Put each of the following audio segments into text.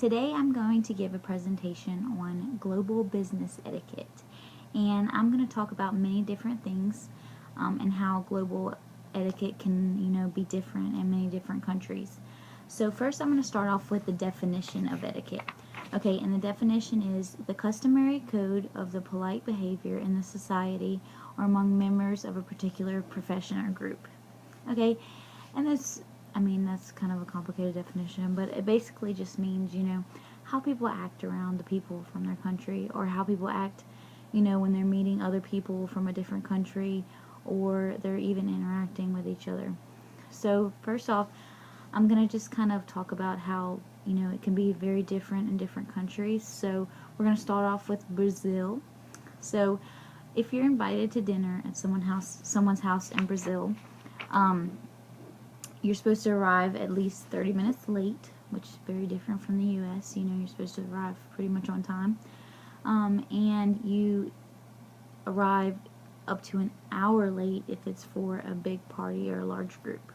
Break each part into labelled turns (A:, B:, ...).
A: Today I'm going to give a presentation on global business etiquette, and I'm going to talk about many different things and how global etiquette can be different in many different countries. So first I'm going to start off with the definition of etiquette. Okay, and the definition is the customary code of the polite behavior in the society or among members of a particular profession or group. Okay, and that's kind of a complicated definition, but it basically just means, how people act around the people from their country, or how people act, when they're meeting other people from a different country, or they're even interacting with each other. So first off, I'm going to just kind of talk about how, it can be very different in different countries. So we're going to start off with Brazil. So if you're invited to dinner at someone's house in Brazil, you're supposed to arrive at least 30 minutes late, which is very different from the U.S. You're supposed to arrive pretty much on time. And you arrive up to an hour late if it's for a big party or a large group.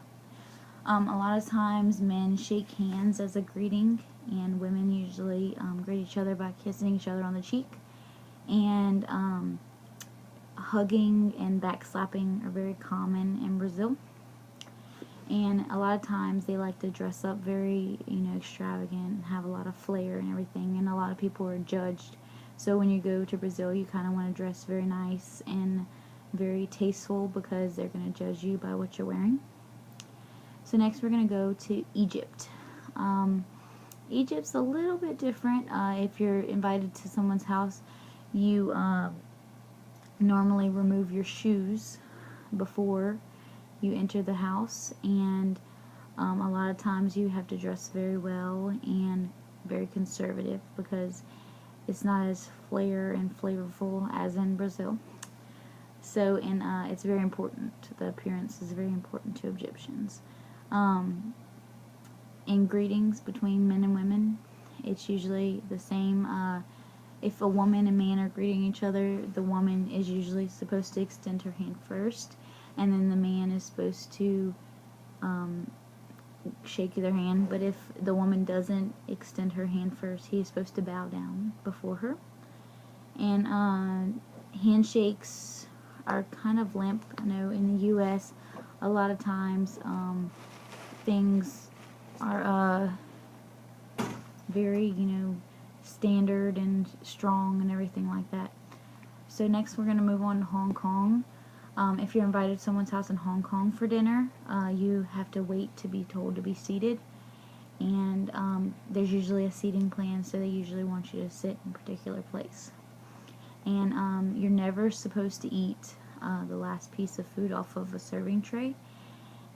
A: A lot of times men shake hands as a greeting, and women usually greet each other by kissing each other on the cheek. And hugging and backslapping are very common in Brazil. And a lot of times they like to dress up very, extravagant and have a lot of flair and everything. And a lot of people are judged. So when you go to Brazil, you kind of want to dress very nice and very tasteful, because they're going to judge you by what you're wearing. So next we're going to go to Egypt. Egypt's a little bit different. If you're invited to someone's house, you normally remove your shoes before you enter the house, and a lot of times you have to dress very well and very conservative, because it's not as flair and flavorful as in Brazil. So, and it's very important. The appearance is very important to Egyptians. In greetings between men and women, it's usually the same. If a woman and man are greeting each other, the woman is usually supposed to extend her hand first, and then the man is supposed to shake their hand. But if the woman doesn't extend her hand first, he is supposed to bow down before her. And handshakes are kind of limp. I know in the U.S. a lot of times things are very, standard and strong and everything like that. So next we're going to move on to Hong Kong. If you're invited to someone's house in Hong Kong for dinner, you have to wait to be told to be seated. And there's usually a seating plan, so they usually want you to sit in a particular place. And you're never supposed to eat the last piece of food off of a serving tray.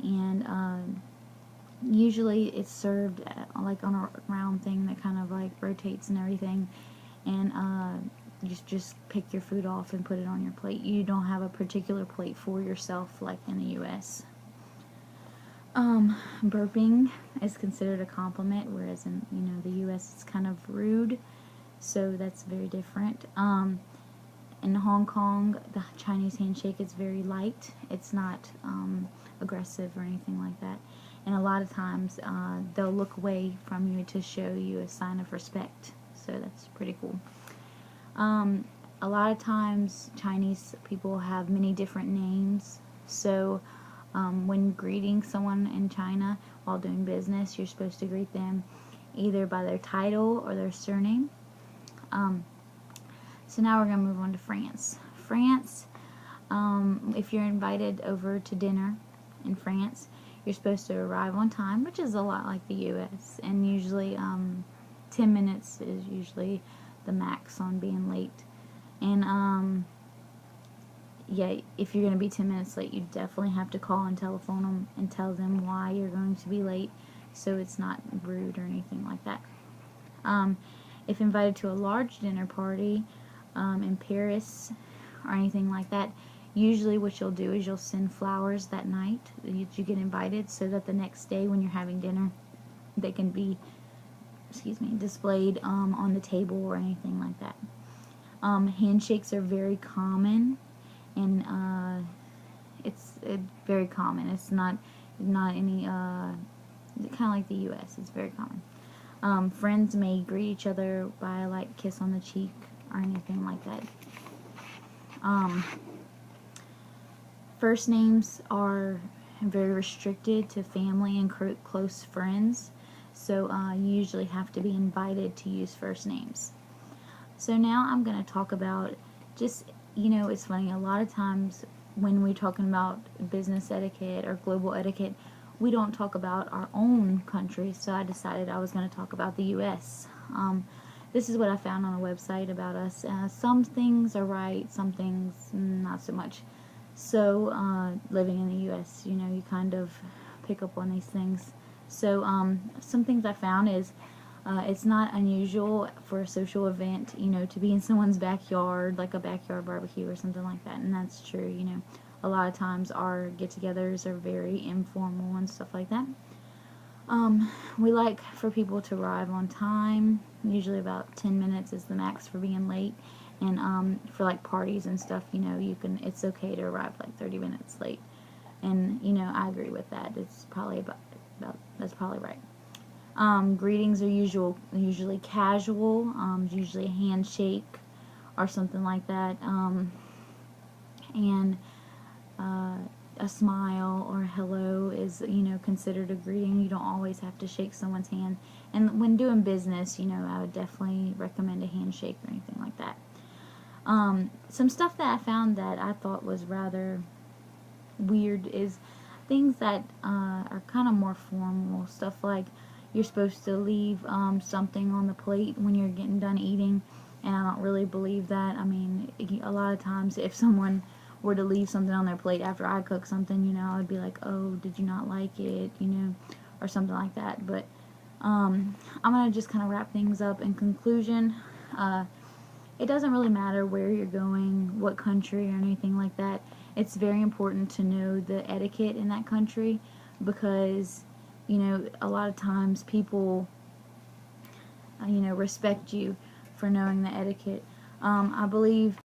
A: And usually it's served like on a round thing that kind of like rotates and everything. And just pick your food off and put it on your plate. You don't have a particular plate for yourself like in the U.S. Burping is considered a compliment, whereas in the U.S. it's kind of rude. So that's very different. In Hong Kong, the Chinese handshake is very light. It's not aggressive or anything like that. And a lot of times they'll look away from you to show you a sign of respect. So that's pretty cool. A lot of times Chinese people have many different names. So when greeting someone in China while doing business, you're supposed to greet them either by their title or their surname. So now we're going to move on to France. France, if you're invited over to dinner in France, you're supposed to arrive on time, which is a lot like the U.S. And usually 10 minutes is usually the max on being late. And yeah, if you're going to be 10 minutes late, you definitely have to call and telephone them and tell them why you're going to be late, so it's not rude or anything like that. If invited to a large dinner party in Paris or anything like that, usually what you'll do is you'll send flowers that night that you get invited, so that the next day when you're having dinner, they can be, displayed on the table or anything like that. Handshakes are very common, and it's very common. It's not any kind of like the U.S. It's very common. Friends may greet each other by like kiss on the cheek or anything like that. First names are very restricted to family and close friends, so you usually have to be invited to use first names. So now I'm going to talk about just, it's funny, a lot of times when we're talking about business etiquette or global etiquette, we don't talk about our own country, so I decided I was going to talk about the U.S. This is what I found on a website about us. Some things are right, some things not so much. So, living in the U.S., you kind of pick up on these things. So, some things I found is it's not unusual for a social event, to be in someone's backyard, like a backyard barbecue or something like that, and that's true. A lot of times our get-togethers are very informal and stuff like that. We like for people to arrive on time. Usually about 10 minutes is the max for being late. And for like parties and stuff, it's okay to arrive like 30 minutes late. And I agree with that. It's probably about that's probably right. Greetings are usually casual. Usually a handshake or something like that. And a smile or hello is, considered a greeting. You don't always have to shake someone's hand. And when doing business, I would definitely recommend a handshake or anything like that. Some stuff that I found that I thought was rather weird is things that are kind of more formal. Stuff like you're supposed to leave something on the plate when you're getting done eating. And I don't really believe that. I mean, a lot of times if someone were to leave something on their plate after I cook something, I would be like, oh, did you not like it, or something like that. But I'm going to just kind of wrap things up. In conclusion, it doesn't really matter where you're going, what country or anything like that. It's very important to know the etiquette in that country because, a lot of times people, respect you for knowing the etiquette. I believe